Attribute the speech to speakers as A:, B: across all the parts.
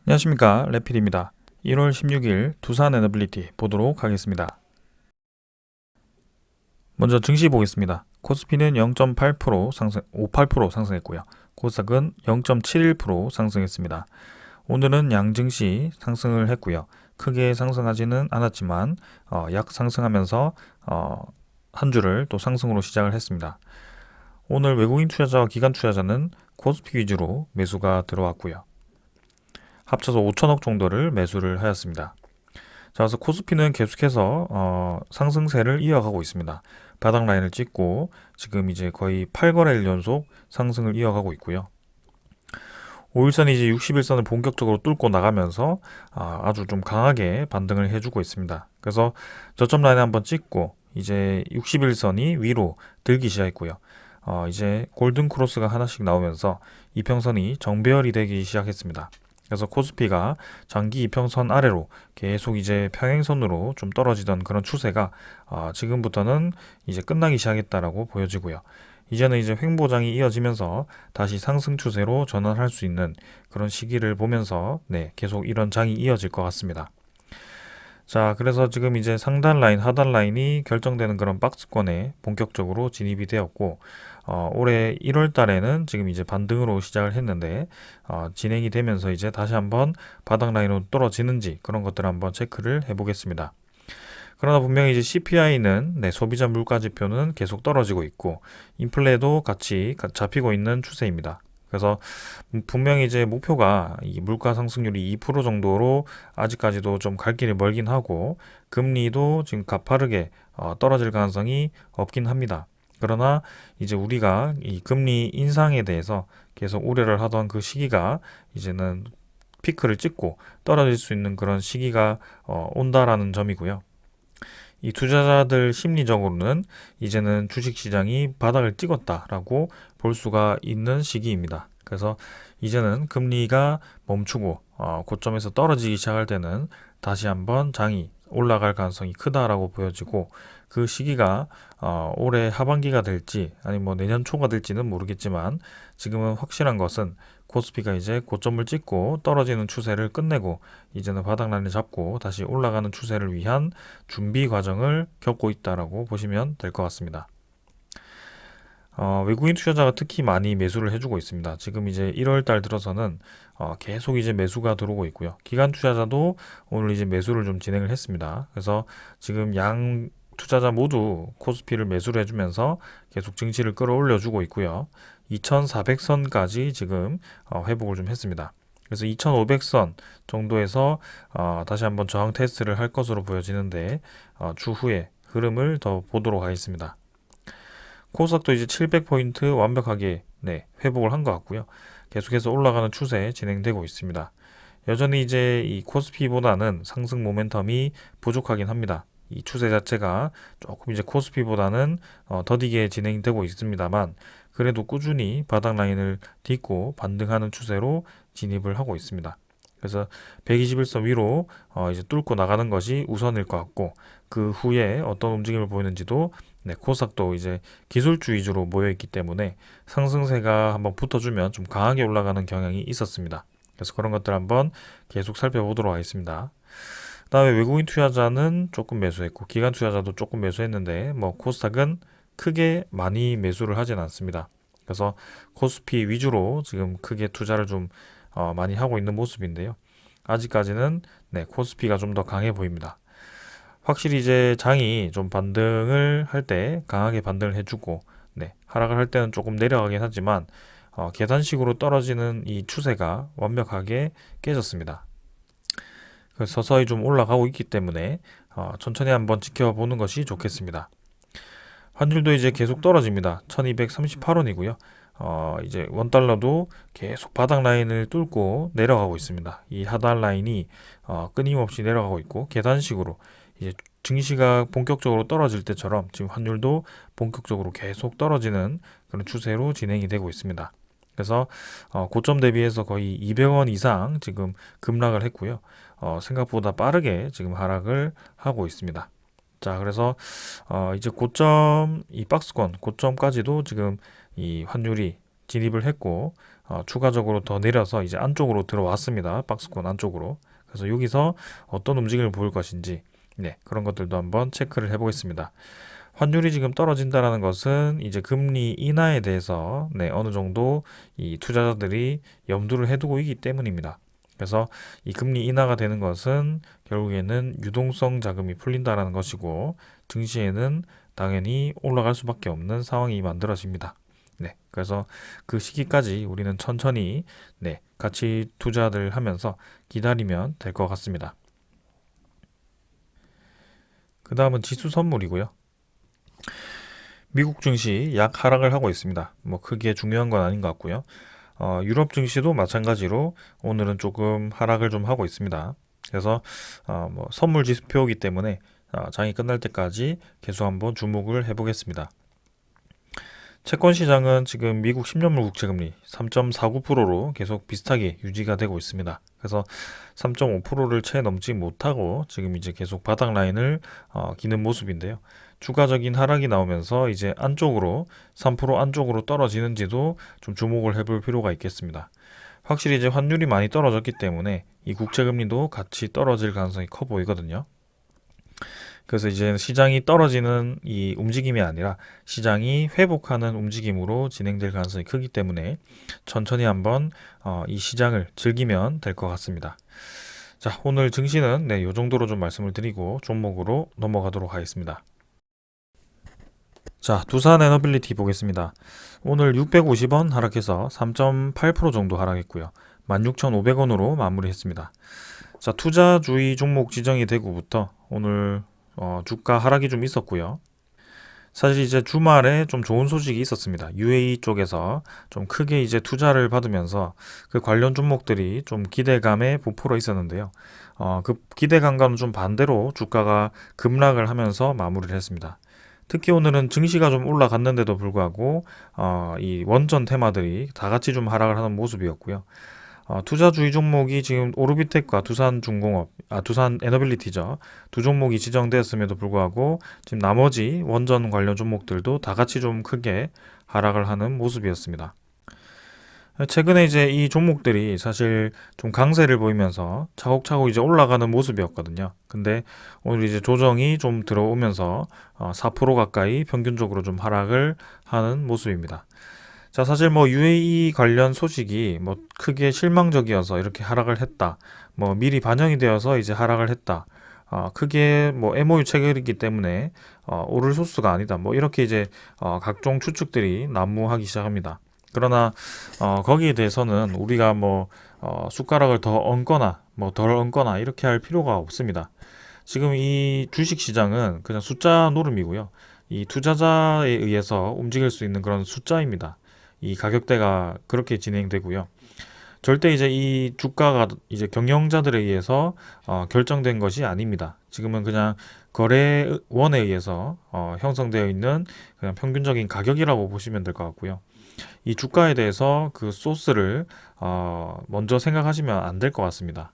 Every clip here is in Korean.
A: 안녕하십니까, 레필입니다. 1월 16일 두산 에너빌리티 보도록 하겠습니다. 먼저 증시 보겠습니다. 코스피는 0.8% 상승, 58% 상승했고요. 코스닥은 0.71% 상승했습니다. 오늘은 양증시 상승을 했고요. 크게 상승하지는 않았지만 약 상승하면서 한 주를 또 상승으로 시작을 했습니다. 오늘 외국인 투자자와 기관 투자자는 코스피 위주로 매수가 들어왔고요. 합쳐서 5천억 정도를 매수를 하였습니다. 자, 그래서 코스피는 계속해서 상승세를 이어가고 있습니다. 바닥 라인을 찍고 지금 이제 거의 8거래일 연속 상승을 이어가고 있고요. 5일선이 이제 60일선을 본격적으로 뚫고 나가면서 아주 좀 강하게 반등을 해주고 있습니다. 그래서 저점 라인 한번 찍고 이제 60일선이 위로 들기 시작했고요. 이제 골든 크로스가 하나씩 나오면서 이평선이 정배열이 되기 시작했습니다. 그래서 코스피가 장기 이평선 아래로 계속 이제 평행선으로 좀 떨어지던 그런 추세가 지금부터는 이제 끝나기 시작했다라고 보여지고요. 이제는 이제 횡보장이 이어지면서 다시 상승 추세로 전환할 수 있는 그런 시기를 보면서 계속 이런 장이 이어질 것 같습니다. 자, 그래서 지금 이제 상단 라인, 하단 라인이 결정되는 그런 박스권에 본격적으로 진입이 되었고, 올해 1월 달에는 지금 이제 반등으로 시작을 했는데, 진행이 되면서 이제 다시 한번 바닥 라인으로 떨어지는지 그런 것들을 한번 체크를 해보겠습니다. 그러나 분명히 이제 CPI는 소비자 물가 지표는 계속 떨어지고 있고, 인플레도 같이 잡히고 있는 추세입니다. 그래서 분명히 이제 목표가 이 물가 상승률이 2% 정도로 아직까지도 좀 갈 길이 멀긴 하고 금리도 지금 가파르게 떨어질 가능성이 없긴 합니다. 그러나 이제 우리가 이 금리 인상에 대해서 계속 우려를 하던 그 시기가 이제는 피크를 찍고 떨어질 수 있는 그런 시기가 온다라는 점이고요. 이 투자자들 심리적으로는 이제는 주식시장이 바닥을 찍었다라고 볼 수가 있는 시기입니다. 그래서 이제는 금리가 멈추고 고점에서 떨어지기 시작할 때는 다시 한번 장이 올라갈 가능성이 크다라고 보여지고 그 시기가 올해 하반기가 될지 아니면 뭐 내년 초가 될지는 모르겠지만 지금은 확실한 것은 코스피가 이제 고점을 찍고 떨어지는 추세를 끝내고 이제는 바닥라인을 잡고 다시 올라가는 추세를 위한 준비 과정을 겪고 있다라고 보시면 될 것 같습니다. 외국인 투자자가 특히 많이 매수를 해주고 있습니다. 지금 이제 1월 달 들어서는 계속 이제 매수가 들어오고 있고요. 기관 투자자도 오늘 이제 매수를 좀 진행을 했습니다. 그래서 지금 양 투자자 모두 코스피를 매수를 해주면서 계속 증시를 끌어올려주고 있고요. 2400선까지 지금 회복을 좀 했습니다. 그래서 2500선 정도에서 다시 한번 저항 테스트를 할 것으로 보여지는데 추후에 흐름을 더 보도록 하겠습니다. 코스닥도 이제 700포인트 완벽하게 회복을 한 것 같고요. 계속해서 올라가는 추세 진행되고 있습니다. 여전히 이제 이 코스피보다는 상승 모멘텀이 부족하긴 합니다. 이 추세 자체가 조금 이제 코스피보다는 더디게 진행되고 있습니다만 그래도 꾸준히 바닥 라인을 딛고 반등하는 추세로 진입을 하고 있습니다. 그래서 121선 위로 이제 뚫고 나가는 것이 우선일 것 같고 그 후에 어떤 움직임을 보이는지도 코스닥도 이제 기술주 위주로 모여 있기 때문에 상승세가 한번 붙어주면 좀 강하게 올라가는 경향이 있었습니다. 그래서 그런 것들 한번 계속 살펴보도록 하겠습니다. 그다음에 외국인 투자자는 조금 매수했고 기관 투자자도 조금 매수했는데 뭐 코스닥은 크게 많이 매수를 하진 않습니다. 그래서 코스피 위주로 지금 크게 투자를 좀 많이 하고 있는 모습인데요. 아직까지는 코스피가 좀 더 강해 보입니다. 확실히 이제 장이 좀 반등을 할 때 강하게 반등을 해주고 하락을 할 때는 조금 내려가긴 하지만 계단식으로 떨어지는 이 추세가 완벽하게 깨졌습니다. 그래서 서서히 좀 올라가고 있기 때문에 천천히 한번 지켜보는 것이 좋겠습니다. 환율도 이제 계속 떨어집니다. 1238원이고요. 이제 원달러도 계속 바닥 라인을 뚫고 내려가고 있습니다. 이 하단 라인이 끊임없이 내려가고 있고 계단식으로 이제 증시가 본격적으로 떨어질 때처럼 지금 환율도 본격적으로 계속 떨어지는 그런 추세로 진행이 되고 있습니다. 그래서 고점 대비해서 거의 200원 이상 지금 급락을 했고요. 생각보다 빠르게 지금 하락을 하고 있습니다. 자, 그래서 이제 고점 이 박스권 고점까지도 지금 이 환율이 진입을 했고 추가적으로 더 내려서 이제 안쪽으로 들어왔습니다. 박스권 안쪽으로. 그래서 여기서 어떤 움직임을 보일 것인지 그런 것들도 한번 체크를 해보겠습니다. 환율이 지금 떨어진다라는 것은 이제 금리 인하에 대해서 어느 정도 이 투자자들이 염두를 해두고 있기 때문입니다. 그래서 이 금리 인하가 되는 것은 결국에는 유동성 자금이 풀린다라는 것이고 증시에는 당연히 올라갈 수밖에 없는 상황이 만들어집니다. 그래서 그 시기까지 우리는 천천히 같이 투자를 하면서 기다리면 될 것 같습니다. 그 다음은 지수 선물이고요. 미국 증시 약 하락을 하고 있습니다. 뭐 크게 중요한 건 아닌 것 같고요. 유럽 증시도 마찬가지로 오늘은 조금 하락을 좀 하고 있습니다. 그래서 뭐 선물 지수표이기 때문에 장이 끝날 때까지 계속 한번 주목을 해보겠습니다. 채권 시장은 지금 미국 10년물 국채금리 3.49%로 계속 비슷하게 유지가 되고 있습니다. 그래서 3.5%를 채 넘지 못하고 지금 이제 계속 바닥 라인을 기는 모습인데요. 추가적인 하락이 나오면서 이제 안쪽으로 3% 안쪽으로 떨어지는지도 좀 주목을 해볼 필요가 있겠습니다. 확실히 이제 환율이 많이 떨어졌기 때문에 이 국채금리도 같이 떨어질 가능성이 커 보이거든요. 그래서 이제 시장이 떨어지는 이 움직임이 아니라 시장이 회복하는 움직임으로 진행될 가능성이 크기 때문에 천천히 한번 이 시장을 즐기면 될 것 같습니다. 자, 오늘 증시는 이 정도로 좀 말씀을 드리고 종목으로 넘어가도록 하겠습니다. 자, 두산 에너빌리티 보겠습니다. 오늘 650원 하락해서 3.8% 정도 하락했고요. 16,500원으로 마무리했습니다. 자, 투자주의 종목 지정이 되고부터 오늘 주가 하락이 좀 있었고요. 사실 이제 주말에 좀 좋은 소식이 있었습니다. UAE 쪽에서 좀 크게 이제 투자를 받으면서 그 관련 종목들이 좀 기대감에 부풀어 있었는데요. 그 기대감과는 좀 반대로 주가가 급락을 하면서 마무리를 했습니다. 특히 오늘은 증시가 좀 올라갔는데도 불구하고 이 원전 테마들이 다 같이 좀 하락을 하는 모습이었고요. 투자주의 종목이 지금 오르비텍과 두산중공업, 두산 에너빌리티죠. 두 종목이 지정되었음에도 불구하고 지금 나머지 원전 관련 종목들도 다 같이 좀 크게 하락을 하는 모습이었습니다. 최근에 이제 이 종목들이 사실 좀 강세를 보이면서 차곡차곡 이제 올라가는 모습이었거든요. 근데 오늘 이제 조정이 좀 들어오면서 4% 가까이 평균적으로 좀 하락을 하는 모습입니다. 자, 사실 뭐 UAE 관련 소식이 뭐 크게 실망적이어서 이렇게 하락을 했다. 뭐 미리 반영이 되어서 이제 하락을 했다. 크게 뭐 MOU 체결이기 때문에 오를 소스가 아니다. 뭐 이렇게 이제 각종 추측들이 난무하기 시작합니다. 그러나 거기에 대해서는 우리가 뭐 숟가락을 더 얹거나 뭐 덜 얹거나 이렇게 할 필요가 없습니다. 지금 이 주식 시장은 그냥 숫자 노름이고요. 이 투자자에 의해서 움직일 수 있는 그런 숫자입니다. 이 가격대가 그렇게 진행되고요. 절대 이제 이 주가가 이제 경영자들에 의해서 결정된 것이 아닙니다. 지금은 그냥 거래원에 의해서 형성되어 있는 그냥 평균적인 가격이라고 보시면 될 것 같고요. 이 주가에 대해서 그 소스를 먼저 생각하시면 안 될 것 같습니다.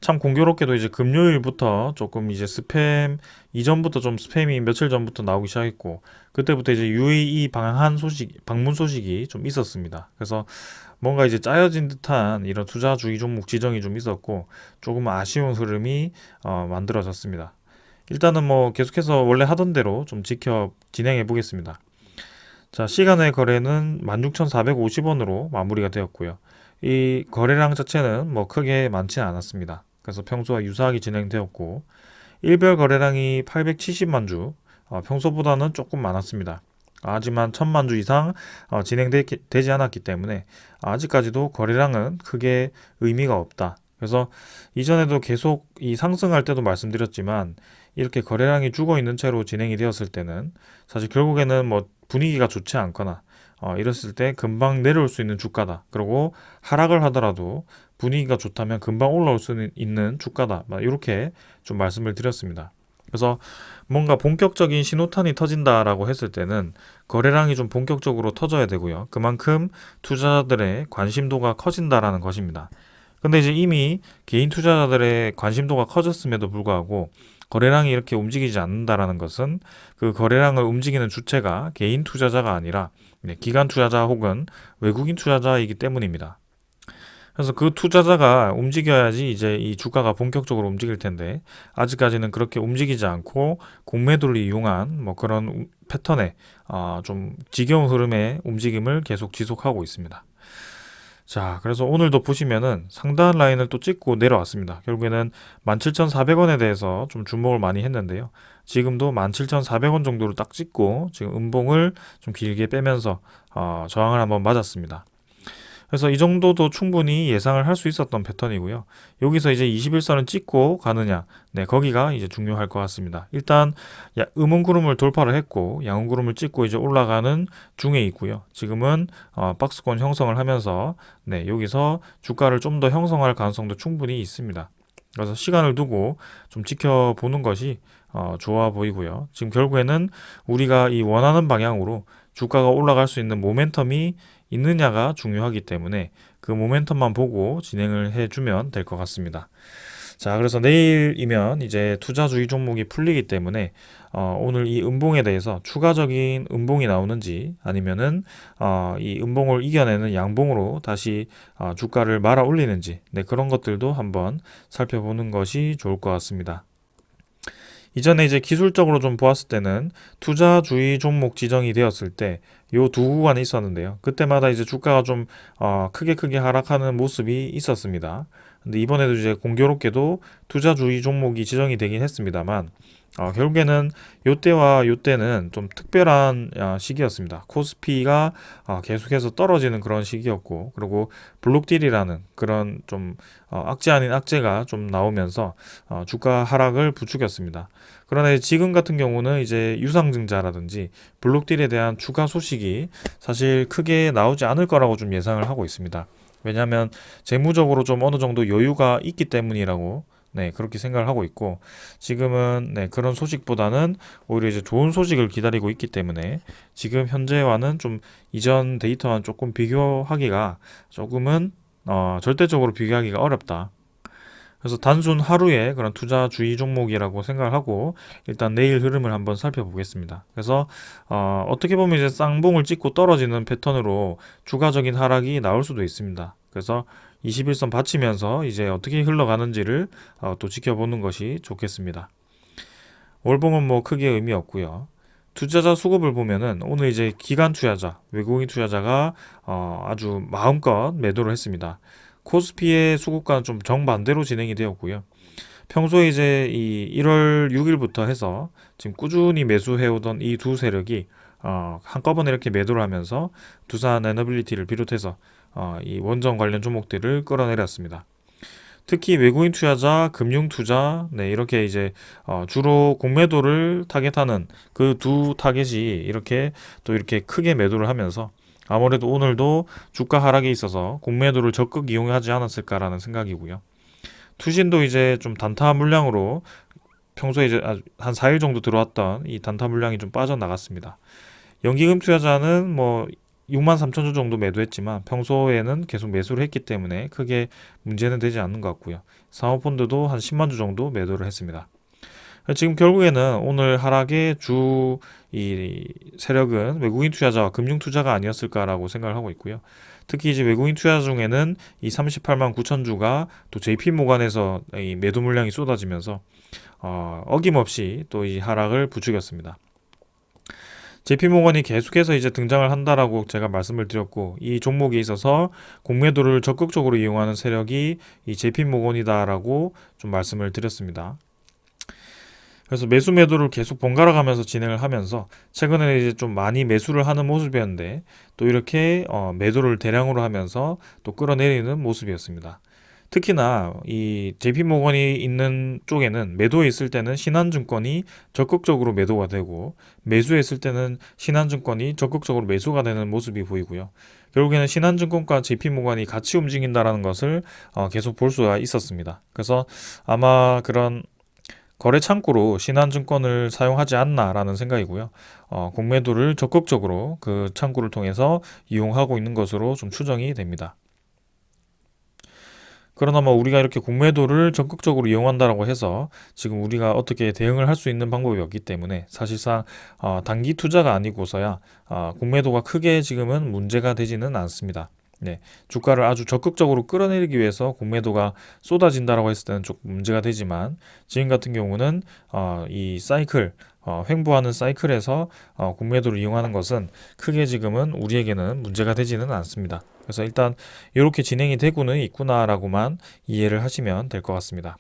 A: 참 공교롭게도 이제 금요일부터 조금 이제 스팸 이전부터 좀 스팸이 며칠 전부터 나오기 시작했고 그때부터 이제 UAE 방문 소식이 좀 있었습니다. 그래서 뭔가 이제 짜여진 듯한 이런 투자주의 종목 지정이 좀 있었고 조금 아쉬운 흐름이 만들어졌습니다. 일단은 뭐 계속해서 원래 하던 대로 좀 진행해 보겠습니다. 자, 시간의 거래는 16,450원으로 마무리가 되었고요. 이 거래량 자체는 뭐 크게 많지는 않았습니다. 그래서 평소와 유사하게 진행되었고 일별 거래량이 870만 주, 평소보다는 조금 많았습니다. 하지만 1000만 주 이상 진행되지 않았기 때문에 아직까지도 거래량은 크게 의미가 없다. 그래서 이전에도 계속 이 상승할 때도 말씀드렸지만 이렇게 거래량이 죽어 있는 채로 진행이 되었을 때는 사실 결국에는 뭐 분위기가 좋지 않거나 이랬을 때 금방 내려올 수 있는 주가다. 그리고 하락을 하더라도 분위기가 좋다면 금방 올라올 수 있는 주가다. 이렇게 좀 말씀을 드렸습니다. 그래서 뭔가 본격적인 신호탄이 터진다라고 했을 때는 거래량이 좀 본격적으로 터져야 되고요. 그만큼 투자자들의 관심도가 커진다라는 것입니다. 근데 이제 이미 개인 투자자들의 관심도가 커졌음에도 불구하고 거래량이 이렇게 움직이지 않는다라는 것은 그 거래량을 움직이는 주체가 개인 투자자가 아니라 기관 투자자 혹은 외국인 투자자이기 때문입니다. 그래서 그 투자자가 움직여야지 이제 이 주가가 본격적으로 움직일 텐데 아직까지는 그렇게 움직이지 않고 공매도를 이용한 뭐 그런 패턴의 좀 지겨운 흐름의 움직임을 계속 지속하고 있습니다. 자, 그래서 오늘도 보시면은 상단 라인을 또 찍고 내려왔습니다. 결국에는 17,400원에 대해서 좀 주목을 많이 했는데요. 지금도 17,400원 정도를 딱 찍고 지금 음봉을 좀 길게 빼면서 저항을 한번 맞았습니다. 그래서 이 정도도 충분히 예상을 할 수 있었던 패턴이고요. 여기서 이제 21선을 찍고 가느냐, 거기가 이제 중요할 것 같습니다. 일단 음운구름을 돌파를 했고 양운구름을 찍고 이제 올라가는 중에 있고요. 지금은 박스권 형성을 하면서 여기서 주가를 좀 더 형성할 가능성도 충분히 있습니다. 그래서 시간을 두고 좀 지켜보는 것이 좋아 보이고요. 지금 결국에는 우리가 이 원하는 방향으로 주가가 올라갈 수 있는 모멘텀이 있느냐가 중요하기 때문에 그 모멘텀만 보고 진행을 해주면 될 것 같습니다. 자, 그래서 내일이면 이제 투자주의 종목이 풀리기 때문에 오늘 이 음봉에 대해서 추가적인 음봉이 나오는지 아니면은 이 음봉을 이겨내는 양봉으로 다시 주가를 말아 올리는지 그런 것들도 한번 살펴보는 것이 좋을 것 같습니다. 이전에 이제 기술적으로 좀 보았을 때는 투자주의 종목 지정이 되었을 때 요 두 구간이 있었는데요. 그때마다 이제 주가가 좀 크게 하락하는 모습이 있었습니다. 근데 이번에도 이제 공교롭게도 투자주의 종목이 지정이 되긴 했습니다만 결국에는 요때와 요때는 좀 특별한 시기였습니다. 코스피가 계속해서 떨어지는 그런 시기였고 그리고 블록딜이라는 그런 좀 악재 아닌 악재가 좀 나오면서 주가 하락을 부추겼습니다. 그러나 지금 같은 경우는 이제 유상증자라든지 블록딜에 대한 추가 소식이 사실 크게 나오지 않을 거라고 좀 예상을 하고 있습니다. 왜냐하면 재무적으로 좀 어느 정도 여유가 있기 때문이라고 그렇게 생각을 하고 있고 지금은 그런 소식보다는 오히려 이제 좋은 소식을 기다리고 있기 때문에 지금 현재와는 좀 이전 데이터와 조금 비교하기가 조금은 절대적으로 비교하기가 어렵다. 그래서 단순 하루의 그런 투자주의 종목이라고 생각을 하고 일단 내일 흐름을 한번 살펴보겠습니다. 그래서 어떻게 보면 이제 쌍봉을 찍고 떨어지는 패턴으로 추가적인 하락이 나올 수도 있습니다. 그래서 21선 받치면서 이제 어떻게 흘러가는지를 또 지켜보는 것이 좋겠습니다. 월봉은 뭐 크게 의미 없고요. 투자자 수급을 보면은 오늘 이제 기관 투자자, 외국인 투자자가 아주 마음껏 매도를 했습니다. 코스피의 수급과는 좀 정반대로 진행이 되었고요. 평소에 이제 이 1월 6일부터 해서 지금 꾸준히 매수해오던 이 두 세력이 한꺼번에 이렇게 매도를 하면서 두산 에너빌리티를 비롯해서 이 원전 관련 종목들을 끌어내렸습니다. 특히 외국인 투자자, 금융 투자, 이렇게 이제 주로 공매도를 타겟하는 그 두 타겟이 이렇게 또 이렇게 크게 매도를 하면서 아무래도 오늘도 주가 하락에 있어서 공매도를 적극 이용하지 않았을까라는 생각이고요. 투신도 이제 좀 단타 물량으로 평소에 이제 한 4일 정도 들어왔던 이 단타 물량이 좀 빠져나갔습니다. 연기금 투자자는 뭐 6만 3천 주 정도 매도했지만 평소에는 계속 매수를 했기 때문에 크게 문제는 되지 않는 것 같고요. 사모펀드도 한 10만 주 정도 매도를 했습니다. 지금 결국에는 오늘 하락의 주 이 세력은 외국인 투자자와 금융 투자가 아니었을까라고 생각을 하고 있고요. 특히 이제 외국인 투자 중에는 이 38만 9천 주가 또 JP 모간에서 이 매도 물량이 쏟아지면서 어김없이 또 이 하락을 부추겼습니다. JP모건이 계속해서 이제 등장을 한다라고 제가 말씀을 드렸고 이 종목에 있어서 공매도를 적극적으로 이용하는 세력이 이 JP모건이다라고 좀 말씀을 드렸습니다. 그래서 매수 매도를 계속 번갈아 가면서 진행을 하면서 최근에 이제 좀 많이 매수를 하는 모습이었는데 또 이렇게 매도를 대량으로 하면서 또 끌어내리는 모습이었습니다. 특히나 이 JP모건이 있는 쪽에는 매도에 있을 때는 신한증권이 적극적으로 매도가 되고 매수에 있을 때는 신한증권이 적극적으로 매수가 되는 모습이 보이고요. 결국에는 신한증권과 JP모건이 같이 움직인다라는 것을 계속 볼 수가 있었습니다. 그래서 아마 그런 거래 창구로 신한증권을 사용하지 않나라는 생각이고요. 공매도를 적극적으로 그 창구를 통해서 이용하고 있는 것으로 좀 추정이 됩니다. 그러나 뭐 우리가 이렇게 공매도를 적극적으로 이용한다라고 해서 지금 우리가 어떻게 대응을 할 수 있는 방법이 없기 때문에 사실상 단기 투자가 아니고서야 공매도가 크게 지금은 문제가 되지는 않습니다. 네, 주가를 아주 적극적으로 끌어내리기 위해서 공매도가 쏟아진다라고 했을 때는 조금 문제가 되지만 지금 같은 경우는 이 사이클 횡보하는 사이클에서 공매도를 이용하는 것은 크게 지금은 우리에게는 문제가 되지는 않습니다. 그래서 일단 이렇게 진행이 되고는 있구나라고만 이해를 하시면 될 것 같습니다.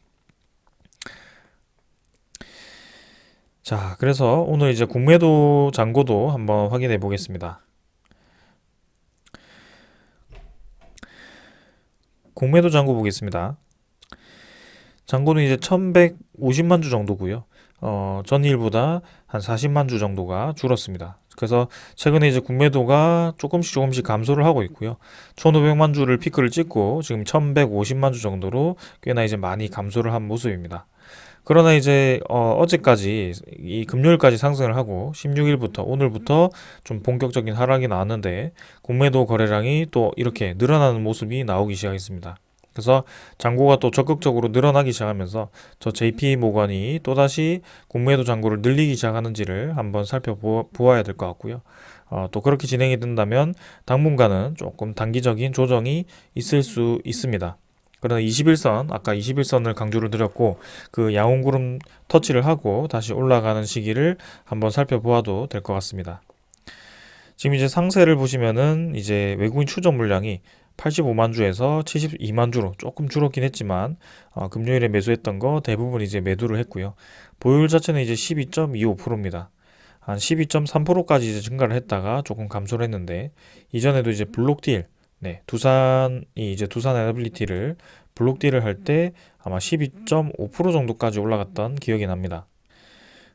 A: 자, 그래서 오늘 이제 공매도 잔고도 한번 확인해 보겠습니다. 공매도 잔고 보겠습니다. 잔고는 이제 1150만 주 정도고요. 전일보다 한 40만 주 정도가 줄었습니다. 그래서 최근에 이제 공매도가 조금씩 감소를 하고 있고요. 1500만 주를 피크를 찍고 지금 1150만 주 정도로 꽤나 이제 많이 감소를 한 모습입니다. 그러나 이제 어제까지 이 금요일까지 상승을 하고 16일부터 오늘부터 좀 본격적인 하락이 나왔는데 공매도 거래량이 또 이렇게 늘어나는 모습이 나오기 시작했습니다. 그래서 잔고가 또 적극적으로 늘어나기 시작하면서 저 JP 모건이 또다시 공매도 잔고를 늘리기 시작하는지를 한번 살펴보아야 될 것 같고요. 또 그렇게 진행이 된다면 당분간은 조금 단기적인 조정이 있을 수 있습니다. 그러나 21선, 아까 21선을 강조를 드렸고 그 양온구름 터치를 하고 다시 올라가는 시기를 한번 살펴보아도 될 것 같습니다. 지금 이제 상세를 보시면은 이제 외국인 추적 물량이 85만 주에서 72만 주로 조금 줄었긴 했지만 금요일에 매수했던 거 대부분 이제 매도를 했고요. 보유율 자체는 이제 12.25%입니다. 한 12.3%까지 이제 증가를 했다가 조금 감소를 했는데 이전에도 이제 블록딜 네, 두산이 이제 두산 에너빌리티를 블록딜을 할 때 아마 12.5% 정도까지 올라갔던 기억이 납니다.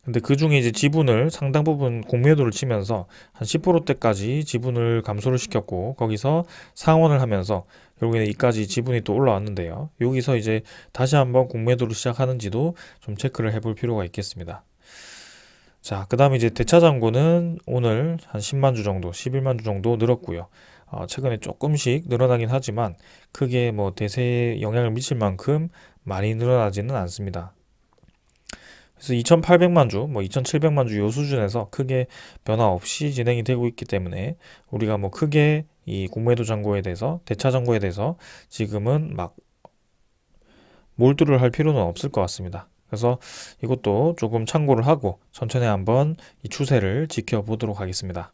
A: 근데 그 중에 이제 지분을 상당 부분 공매도를 치면서 한 10%대까지 지분을 감소를 시켰고 거기서 상원을 하면서 결국에는 이까지 지분이 또 올라왔는데요. 여기서 이제 다시 한번 공매도를 시작하는지도 좀 체크를 해볼 필요가 있겠습니다. 자, 그 다음에 이제 대차잔고는 오늘 한 10만 주 정도, 11만 주 정도 늘었고요. 최근에 조금씩 늘어나긴 하지만 크게 뭐 대세에 영향을 미칠 만큼 많이 늘어나지는 않습니다. 그래서 2,800만 주, 뭐 2,700만 주 요 수준에서 크게 변화 없이 진행이 되고 있기 때문에 우리가 뭐 크게 이 공매도 잔고에 대해서, 대차 잔고에 대해서 지금은 막 몰두를 할 필요는 없을 것 같습니다. 그래서 이것도 조금 참고를 하고 천천히 한번 이 추세를 지켜보도록 하겠습니다.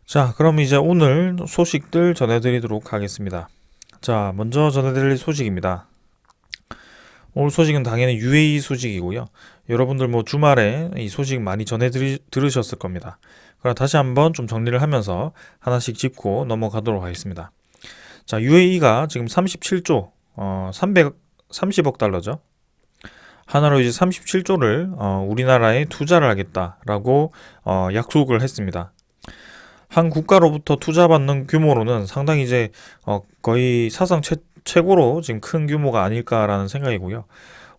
A: 자, 그럼 이제 오늘 소식들 전해드리도록 하겠습니다. 자, 먼저 전해드릴 소식입니다. 오늘 소식은 당연히 UAE 소식이고요. 여러분들 뭐 주말에 이 소식 많이 들으셨을 겁니다. 그럼 다시 한번 좀 정리를 하면서 하나씩 짚고 넘어가도록 하겠습니다. 자, UAE가 지금 37조, 330억 달러죠. 하나로 이제 37조를 우리나라에 투자를 하겠다라고 약속을 했습니다. 한 국가로부터 투자받는 규모로는 상당히 이제 거의 사상 최고로 지금 큰 규모가 아닐까라는 생각이고요.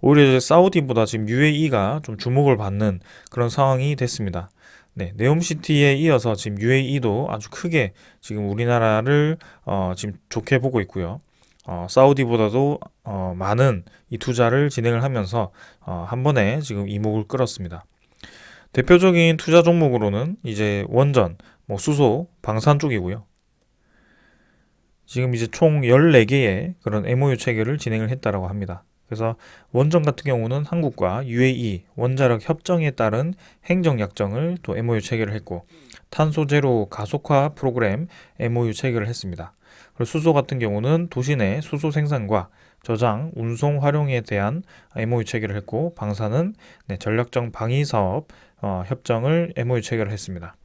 A: 오히려 이제 사우디보다 지금 UAE가 좀 주목을 받는 그런 상황이 됐습니다. 네, 네옴시티에 이어서 지금 UAE도 아주 크게 지금 우리나라를 지금 좋게 보고 있고요. 사우디보다도 많은 이 투자를 진행을 하면서 한 번에 지금 이목을 끌었습니다. 대표적인 투자 종목으로는 이제 원전, 뭐 수소, 방산 쪽이고요. 지금 이제 총 14개의 그런 MOU 체결을 진행을 했다라고 합니다. 그래서 원전 같은 경우는 한국과 UAE 원자력 협정에 따른 행정약정을 또 MOU 체결을 했고 탄소 제로 가속화 프로그램 MOU 체결을 했습니다. 그리고 수소 같은 경우는 도시 내 수소 생산과 저장, 운송, 활용에 대한 MOU 체결을 했고 방산은 전략적 방위 사업 협정을 MOU 체결을 했습니다.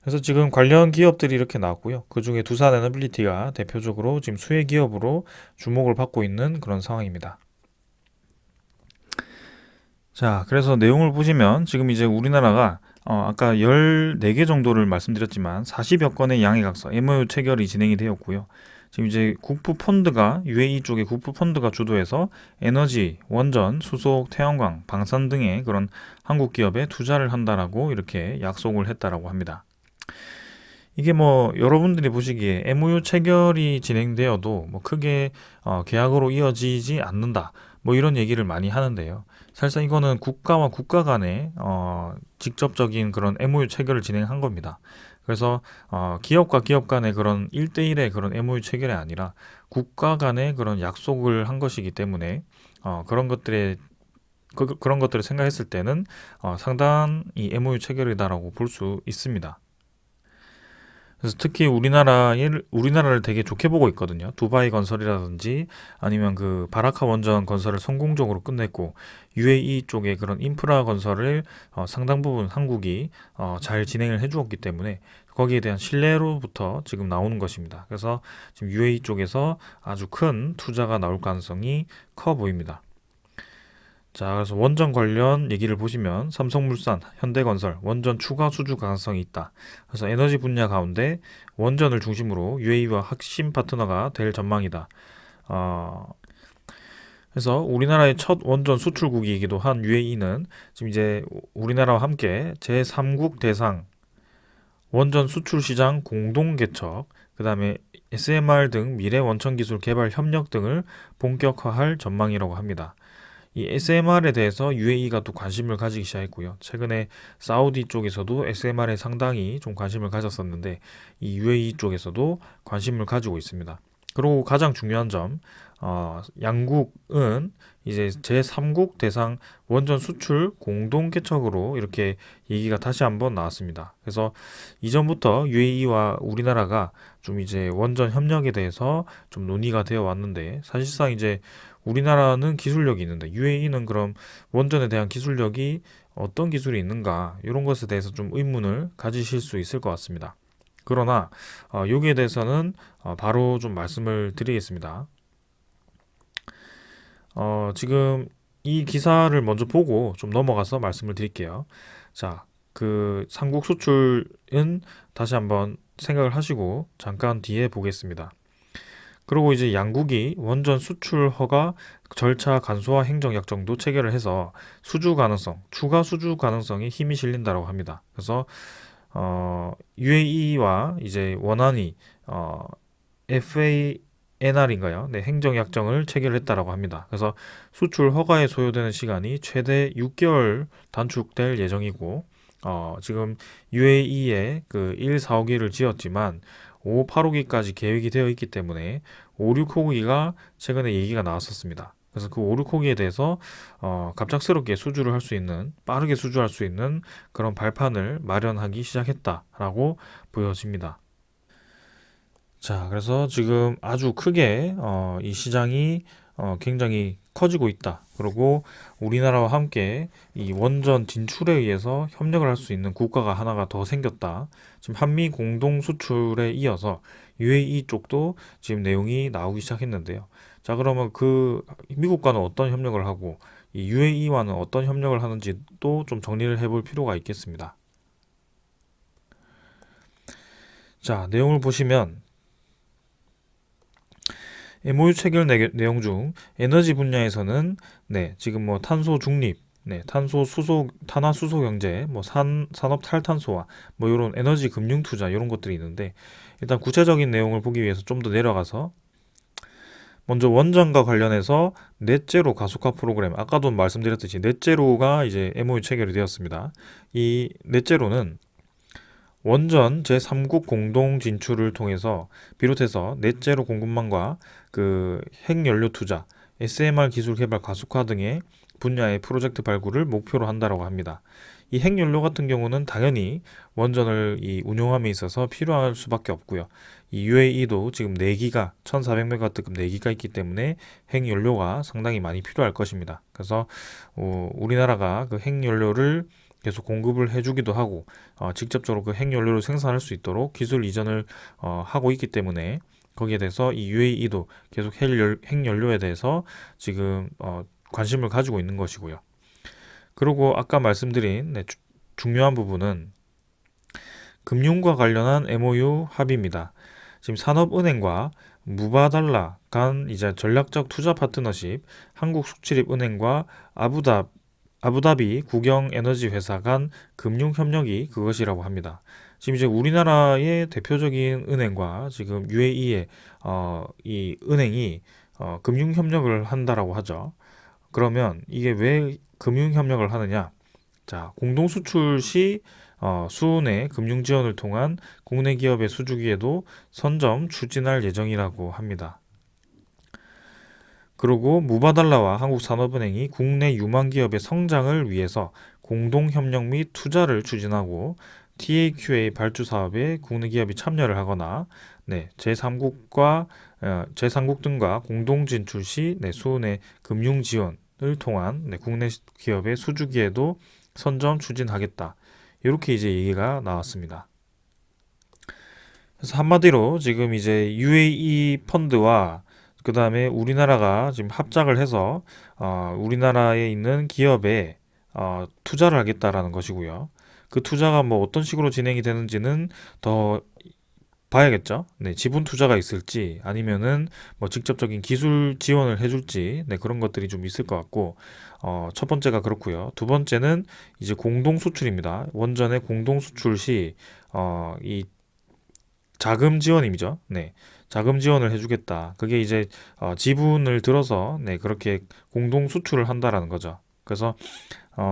A: 그래서 지금 관련 기업들이 이렇게 나왔고요. 그 중에 두산 에너빌리티가 대표적으로 지금 수혜 기업으로 주목을 받고 있는 그런 상황입니다. 자, 그래서 내용을 보시면 지금 이제 우리나라가 아까 14개 정도를 말씀드렸지만 40여 건의 양해각서 MOU 체결이 진행이 되었고요. 지금 이제 국부 펀드가 UAE 쪽의 국부 펀드가 주도해서 에너지, 원전, 수소, 태양광, 방산 등의 그런 한국 기업에 투자를 한다라고 이렇게 약속을 했다라고 합니다. 이게 뭐 여러분들이 보시기에 MOU 체결이 진행되어도 뭐 크게 계약으로 이어지지 않는다. 뭐 이런 얘기를 많이 하는데요. 사실상 이거는 국가와 국가 간의 직접적인 그런 MOU 체결을 진행한 겁니다. 그래서 기업과 기업 간의 그런 1대1의 그런 MOU 체결이 아니라 국가 간의 그런 약속을 한 것이기 때문에 그런 것들에 그런 것들을 생각했을 때는 상당히 MOU 체결이다라고 볼 수 있습니다. 그래서 특히 우리나라를 되게 좋게 보고 있거든요. 두바이 건설이라든지 아니면 그 바라카 원전 건설을 성공적으로 끝냈고 UAE 쪽의 그런 인프라 건설을 상당 부분 한국이 잘 진행을 해주었기 때문에 거기에 대한 신뢰로부터 지금 나오는 것입니다. 그래서 지금 UAE 쪽에서 아주 큰 투자가 나올 가능성이 커 보입니다. 자, 그래서 원전 관련 얘기를 보시면 삼성물산, 현대건설, 원전 추가 수주 가능성이 있다. 그래서 에너지 분야 가운데 원전을 중심으로 UAE와 핵심 파트너가 될 전망이다. 어, 그래서 우리나라의 첫 원전 수출국이기도 한 UAE는 지금 이제 우리나라와 함께 제3국 대상 원전 수출 시장 공동 개척, 그 다음에 SMR 등 미래 원천 기술 개발 협력 등을 본격화할 전망이라고 합니다. 이 SMR에 대해서 UAE가 또 관심을 가지기 시작했고요. 최근에 사우디 쪽에서도 SMR에 상당히 좀 관심을 가졌었는데 이 UAE 쪽에서도 관심을 가지고 있습니다. 그리고 가장 중요한 점, 양국은 이제 제3국 대상 원전 수출 공동 개척으로 이렇게 얘기가 다시 한번 나왔습니다. 그래서 이전부터 UAE와 우리나라가 좀 이제 원전 협력에 대해서 좀 논의가 되어 왔는데 사실상 이제 우리나라는 기술력이 있는데 UAE는 그럼 원전에 대한 기술력이 어떤 기술이 있는가 이런 것에 대해서 좀 의문을 가지실 수 있을 것 같습니다. 그러나 여기에 대해서는 바로 좀 말씀을 드리겠습니다. 지금 이 기사를 먼저 보고 좀 넘어가서 말씀을 드릴게요. 자, 그 삼국 수출은 다시 한번 생각을 하시고 잠깐 뒤에 보겠습니다. 그리고 이제 양국이 원전 수출 허가 절차 간소화 행정 약정도 체결을 해서 수주 가능성, 추가 수주 가능성에 힘이 실린다고 합니다. 그래서 UAE와 이제 원안이 FANR인가요? 네, 행정약정을 체결했다라고 합니다. 그래서 수출 허가에 소요되는 시간이 최대 6개월 단축될 예정이고, 지금 UAE에 그 1, 4, 5기를 지었지만 5, 8, 5기까지 계획이 되어 있기 때문에 5, 6, 5기가 최근에 얘기가 나왔었습니다. 그래서 그 5, 6호기에 대해서 갑작스럽게 수주를 할 수 있는 빠르게 수주할 수 있는 그런 발판을 마련하기 시작했다라고 보여집니다. 자, 그래서 지금 아주 크게 이 시장이 굉장히 커지고 있다. 그리고 우리나라와 함께 이 원전 진출에 의해서 협력을 할 수 있는 국가가 하나가 더 생겼다. 지금 한미 공동 수출에 이어서 UAE 쪽도 지금 내용이 나오기 시작했는데요. 자, 그러면 그 미국과는 어떤 협력을 하고 이 UAE와는 어떤 협력을 하는지 또 좀 정리를 해볼 필요가 있겠습니다. 자, 내용을 보시면 MOU 체결 내용 중 에너지 분야에서는 네, 지금 뭐 탄소 중립, 네, 탄화 수소 경제, 뭐 산업 탈탄소화, 뭐 이런 에너지 금융 투자 이런 것들이 있는데 일단 구체적인 내용을 보기 위해서 좀 더 내려가서 먼저 원전과 관련해서 넷제로 가속화 프로그램, 아까도 말씀드렸듯이 넷제로가 이제 MOU 체결이 되었습니다. 이 넷제로는 원전 제3국 공동 진출을 통해서 비롯해서 넷제로 공급망과 그 핵연료 투자, SMR 기술 개발 가속화 등의 분야의 프로젝트 발굴을 목표로 한다고 합니다. 이 핵연료 같은 경우는 당연히 원전을 이 운용함에 있어서 필요할 수밖에 없고요. 이 UAE도 지금 4기가 1400메가와트급 4기가 있기 때문에 핵연료가 상당히 많이 필요할 것입니다. 그래서 우리나라가 그 핵연료를 계속 공급을 해주기도 하고 직접적으로 그 핵연료를 생산할 수 있도록 기술 이전을 하고 있기 때문에 거기에 대해서 이 UAE도 계속 핵연료에 대해서 지금 관심을 가지고 있는 것이고요. 그리고 아까 말씀드린 중요한 부분은 금융과 관련한 MOU 합의입니다. 지금 산업은행과 무바달라 간 이제 전략적 투자 파트너십, 한국숙출입은행과 아부다비 국영 에너지 회사 간 금융 협력이 그것이라고 합니다. 지금 이제 우리나라의 대표적인 은행과 지금 UAE의 이 은행이 금융 협력을 한다라고 하죠. 그러면 이게 왜 금융 협력을 하느냐? 자, 공동 수출 시 수은의 금융 지원을 통한 국내 기업의 수주기에도 선점 추진할 예정이라고 합니다. 그리고 무바달라와 한국산업은행이 국내 유망 기업의 성장을 위해서 공동 협력 및 투자를 추진하고 TAQA 발주 사업에 국내 기업이 참여를 하거나 네, 제3국 등과 공동 진출 시 네, 수은의 금융 지원을 통한 네, 국내 기업의 수주기에도 선점 추진하겠다. 이렇게 이제 얘기가 나왔습니다. 그래서 한마디로 지금 이제 UAE 펀드와 그 다음에 우리나라가 지금 합작을 해서 우리나라에 있는 기업에 투자를 하겠다라는 것이고요. 그 투자가 뭐 어떤 식으로 진행이 되는지는 더 봐야겠죠. 네, 지분 투자가 있을지 아니면은 뭐 직접적인 기술 지원을 해줄지 네, 그런 것들이 좀 있을 것 같고 첫 번째가 그렇고요. 두 번째는 이제 공동 수출입니다. 원전의 공동 수출 시 이 자금 지원임이죠. 네. 자금 지원을 해주겠다. 그게 이제 지분을 들어서 네, 그렇게 공동 수출을 한다라는 거죠. 그래서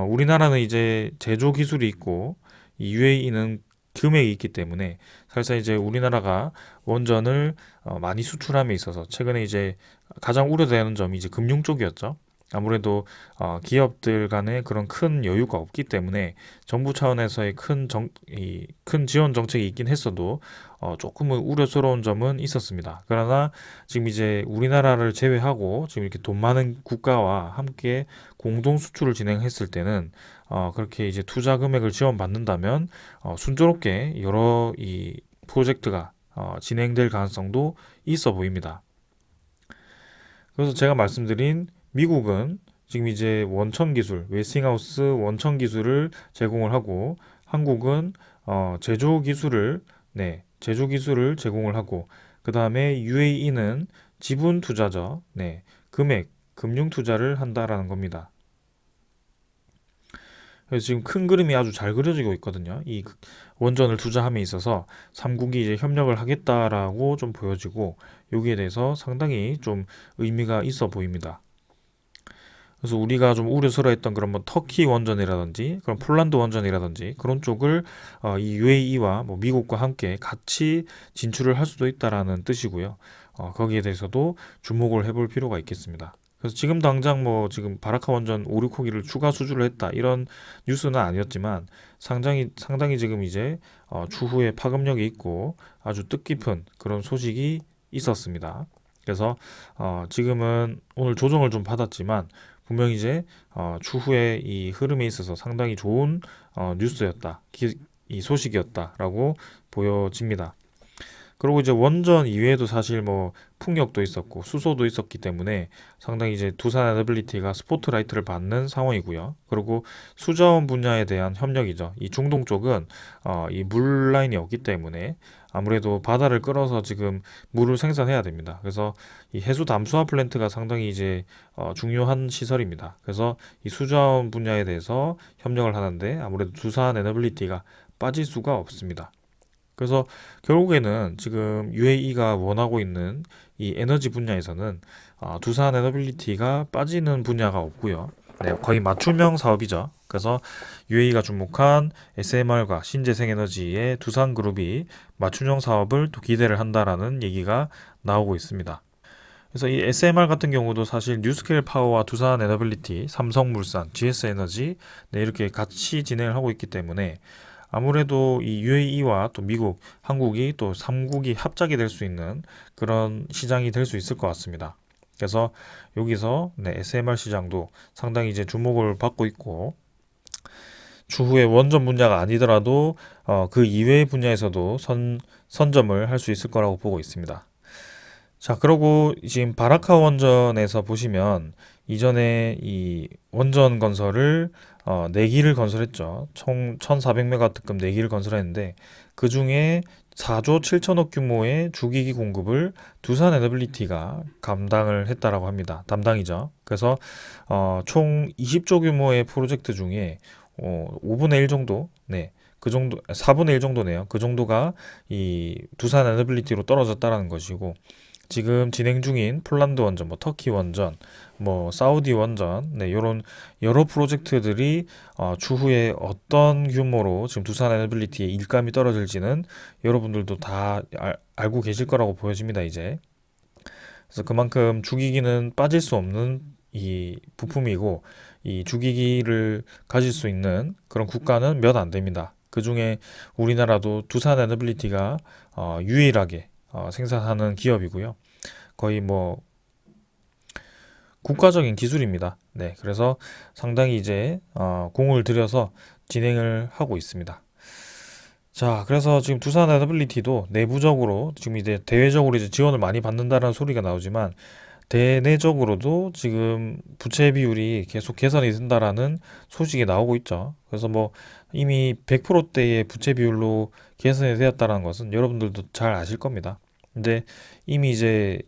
A: 우리나라는 이제 제조 기술이 있고 이 UAE는 금액이 있기 때문에 사실상 이제 우리나라가 원전을 많이 수출함에 있어서 최근에 이제 가장 우려되는 점이 이제 금융 쪽이었죠. 아무래도 기업들 간에 그런 큰 여유가 없기 때문에 정부 차원에서의 큰 지원 정책이 있긴 했어도 조금은 우려스러운 점은 있었습니다. 그러나 지금 이제 우리나라를 제외하고 지금 이렇게 돈 많은 국가와 함께 공동 수출을 진행했을 때는 그렇게 이제 투자 금액을 지원받는다면 순조롭게 여러 이 프로젝트가 진행될 가능성도 있어 보입니다. 그래서 제가 말씀드린 미국은 지금 이제 원천 기술, 웨스팅하우스 원천 기술을 제공을 하고 한국은 제조 기술을 제공을 하고 그 다음에 UAE는 지분 투자죠. 네, 금융 투자를 한다라는 겁니다. 그래서 지금 큰 그림이 아주 잘 그려지고 있거든요. 이 원전을 투자함에 있어서 삼국이 이제 협력을 하겠다라고 좀 보여지고 여기에 대해서 상당히 좀 의미가 있어 보입니다. 그래서 우리가 좀 우려스러웠던 그런 뭐 터키 원전이라든지 그런 폴란드 원전이라든지 그런 쪽을 이 UAE와 뭐 미국과 함께 같이 진출을 할 수도 있다라는 뜻이고요. 거기에 대해서도 주목을 해볼 필요가 있겠습니다. 그래서 지금 당장 뭐 지금 바라카 원전 5, 6호기를 추가 수주를 했다 이런 뉴스는 아니었지만 상당히 지금 이제 추후에 파급력이 있고 아주 뜻깊은 그런 소식이 있었습니다. 그래서 지금은 오늘 조정을 좀 받았지만 분명히 이제 추후에 이 흐름에 있어서 상당히 좋은 뉴스였다, 이 소식이었다라고 보여집니다. 그리고 이제 원전 이외에도 사실 뭐 풍력도 있었고 수소도 있었기 때문에 상당히 이제 두산 에너빌리티가 스포트라이트를 받는 상황이고요. 그리고 수자원 분야에 대한 협력이죠. 이 중동 쪽은 이 물 라인이 없기 때문에 아무래도 바다를 끌어서 지금 물을 생산해야 됩니다. 그래서 이 해수 담수화 플랜트가 상당히 이제 중요한 시설입니다. 그래서 이 수자원 분야에 대해서 협력을 하는데 아무래도 두산 에너빌리티가 빠질 수가 없습니다. 그래서 결국에는 지금 UAE가 원하고 있는 이 에너지 분야에서는 두산 에너빌리티가 빠지는 분야가 없고요. 네, 거의 맞춤형 사업이죠. 그래서 UAE가 주목한 SMR과 신재생에너지의 두산그룹이 맞춤형 사업을 또 기대를 한다라는 얘기가 나오고 있습니다. 그래서 이 SMR 같은 경우도 사실 뉴스케일 파워와 두산 에너빌리티, 삼성물산, GS에너지 네, 이렇게 같이 진행을 하고 있기 때문에 아무래도 이 UAE와 또 미국, 한국이 또 3국이 합작이 될 수 있는 그런 시장이 될 수 있을 것 같습니다. 그래서 여기서 네, SMR 시장도 상당히 이제 주목을 받고 있고 추후에 원전 분야가 아니더라도 그 이외의 분야에서도 선점을 할 수 있을 거라고 보고 있습니다. 자, 그리고 지금 바라카 원전에서 보시면 이전에 이 원전 건설을 4기를 건설했죠. 총 1400메가와트급 4기를 건설했는데 그 중에 4조 7천억 규모의 주기기 공급을 두산 에너빌리티가 감당을 했다라고 합니다. 담당이죠. 그래서 총 20조 규모의 프로젝트 중에 5분의 1 정도, 네, 그 정도, 4분의 1 정도네요. 그 정도가 이 두산 에너빌리티로 떨어졌다라는 것이고, 지금 진행 중인 폴란드 원전, 뭐 터키 원전, 뭐 사우디 원전, 네, 요런 여러 프로젝트들이 추후에 어떤 규모로 지금 두산 에너빌리티의 일감이 떨어질지는 여러분들도 다 알고 계실 거라고 보여집니다, 이제. 그래서 그만큼 주기기는 빠질 수 없는 이 부품이고, 이 주기기를 가질 수 있는 그런 국가는 몇 안 됩니다. 그 중에 우리나라도 두산 에너빌리티가 유일하게 생산하는 기업이고요. 거의 뭐 국가적인 기술입니다. 네, 그래서 상당히 이제 공을 들여서 진행을 하고 있습니다. 자, 그래서 지금 두산 에너빌리티도 내부적으로 지금 이제 대외적으로 이제 지원을 많이 받는다는 소리가 나오지만 대내적으로도 지금 부채 비율이 계속 개선이 된다라는 소식이 나오고 있죠. 그래서 뭐 이미 100%대의 부채 비율로 개선이 되었다는 것은 여러분들도 잘 아실 겁니다. 근데 이미 이제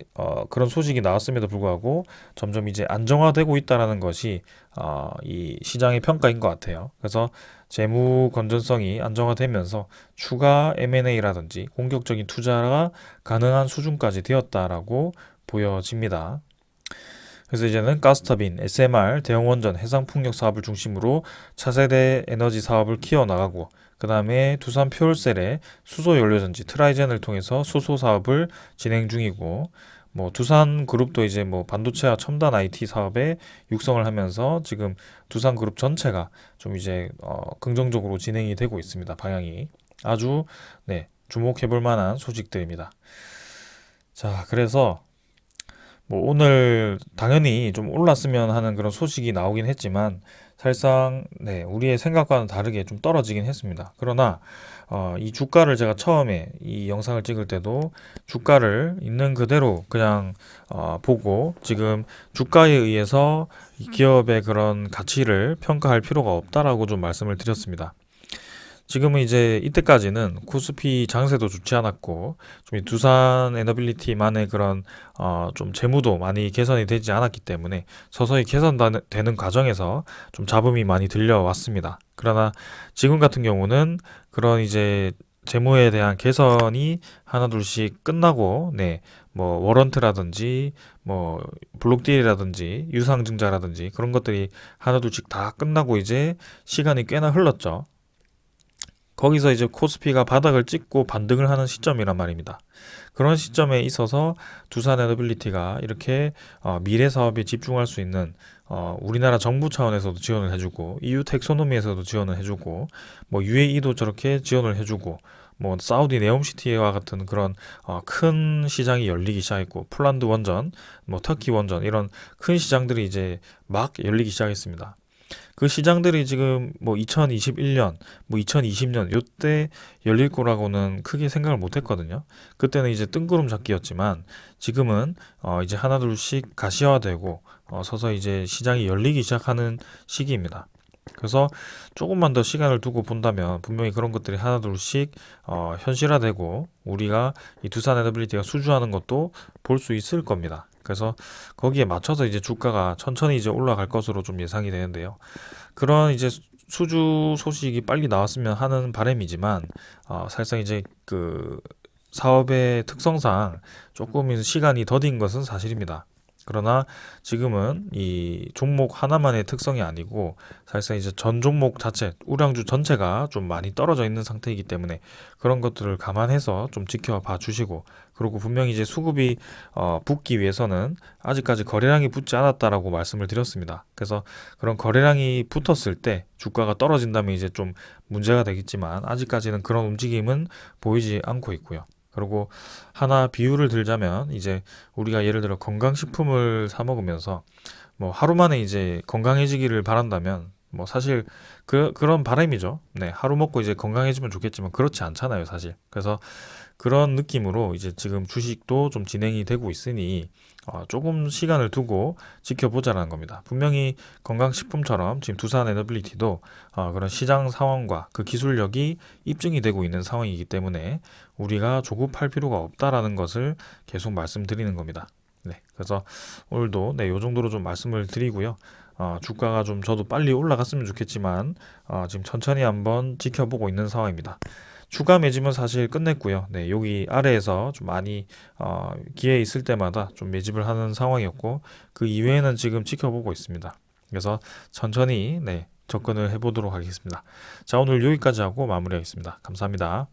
A: 그런 소식이 나왔음에도 불구하고 점점 이제 안정화되고 있다라는 것이 이 시장의 평가인 것 같아요. 그래서 재무 건전성이 안정화되면서 추가 M&A라든지 공격적인 투자가 가능한 수준까지 되었다라고 보여집니다. 그래서 이제는 가스터빈, SMR, 대형원전, 해상풍력 사업을 중심으로 차세대 에너지 사업을 키워나가고, 그 다음에 두산 퓨얼셀의 수소연료전지 트라이젠을 통해서 수소 사업을 진행 중이고, 뭐 두산 그룹도 이제 뭐 반도체와 첨단 IT 사업에 육성을 하면서 지금 두산 그룹 전체가 좀 이제 긍정적으로 진행이 되고 있습니다. 방향이 아주, 네, 주목해볼 만한 소식들입니다. 자, 그래서 뭐 오늘 당연히 좀 올랐으면 하는 그런 소식이 나오긴 했지만 사실상 네, 우리의 생각과는 다르게 좀 떨어지긴 했습니다. 그러나 이 주가를 제가 처음에 이 영상을 찍을 때도 주가를 있는 그대로 그냥 보고 지금 주가에 의해서 이 기업의 그런 가치를 평가할 필요가 없다라고 좀 말씀을 드렸습니다. 지금은 이제 이때까지는 코스피 장세도 좋지 않았고 좀 이 두산 에너빌리티만의 그런 좀 재무도 많이 개선이 되지 않았기 때문에 서서히 개선되는 과정에서 좀 잡음이 많이 들려왔습니다. 그러나 지금 같은 경우는 그런 이제 재무에 대한 개선이 하나둘씩 끝나고, 네, 뭐 워런트라든지 뭐 블록딜이라든지 유상증자라든지 그런 것들이 하나둘씩 다 끝나고 이제 시간이 꽤나 흘렀죠. 거기서 이제 코스피가 바닥을 찍고 반등을 하는 시점이란 말입니다. 그런 시점에 있어서 두산 에너빌리티가 이렇게 미래 사업에 집중할 수 있는 우리나라 정부 차원에서도 지원을 해주고 EU 텍소노미에서도 지원을 해주고 뭐 UAE도 저렇게 지원을 해주고 뭐 사우디 네옴시티와 같은 그런 큰 시장이 열리기 시작했고 폴란드 원전, 뭐 터키 원전 이런 큰 시장들이 이제 막 열리기 시작했습니다. 그 시장들이 지금 뭐 2021년, 뭐 2020년 요때 열릴 거라고는 크게 생각을 못 했거든요. 그때는 이제 뜬구름 잡기였지만 지금은 이제 하나둘씩 가시화되고 서서히 이제 시장이 열리기 시작하는 시기입니다. 그래서 조금만 더 시간을 두고 본다면 분명히 그런 것들이 하나둘씩 현실화되고 우리가 이 두산 에너빌리티가 수주하는 것도 볼 수 있을 겁니다. 그래서 거기에 맞춰서 이제 주가가 천천히 이제 올라갈 것으로 좀 예상이 되는데요. 그런 이제 수주 소식이 빨리 나왔으면 하는 바람이지만 사실상 이제 그 사업의 특성상 조금 시간이 더딘 것은 사실입니다. 그러나 지금은 이 종목 하나만의 특성이 아니고 사실상 이제 전 종목 자체, 우량주 전체가 좀 많이 떨어져 있는 상태이기 때문에 그런 것들을 감안해서 좀 지켜봐 주시고 그리고 분명히 이제 수급이 붙기 위해서는 아직까지 거래량이 붙지 않았다라고 말씀을 드렸습니다. 그래서 그런 거래량이 붙었을 때 주가가 떨어진다면 이제 좀 문제가 되겠지만 아직까지는 그런 움직임은 보이지 않고 있고요. 그리고 하나 비유를 들자면 이제 우리가 예를 들어 건강식품을 사 먹으면서 뭐 하루 만에 이제 건강해지기를 바란다면 뭐 사실 그런 바람이죠. 네, 하루 먹고 이제 건강해지면 좋겠지만 그렇지 않잖아요, 사실. 그래서 그런 느낌으로 이제 지금 주식도 좀 진행이 되고 있으니 조금 시간을 두고 지켜보자라는 겁니다. 분명히 건강식품처럼 지금 두산 에너빌리티도 그런 시장 상황과 그 기술력이 입증이 되고 있는 상황이기 때문에 우리가 조급할 필요가 없다라는 것을 계속 말씀드리는 겁니다. 네, 그래서 오늘도 네, 요 정도로 좀 말씀을 드리고요. 주가가 좀 저도 빨리 올라갔으면 좋겠지만 지금 천천히 한번 지켜보고 있는 상황입니다. 추가 매집은 사실 끝냈고요. 네, 여기 아래에서 좀 많이 기회 있을 때마다 좀 매집을 하는 상황이었고 그 이외에는 지금 지켜보고 있습니다. 그래서 천천히 네, 접근을 해보도록 하겠습니다. 자, 오늘 여기까지 하고 마무리하겠습니다. 감사합니다.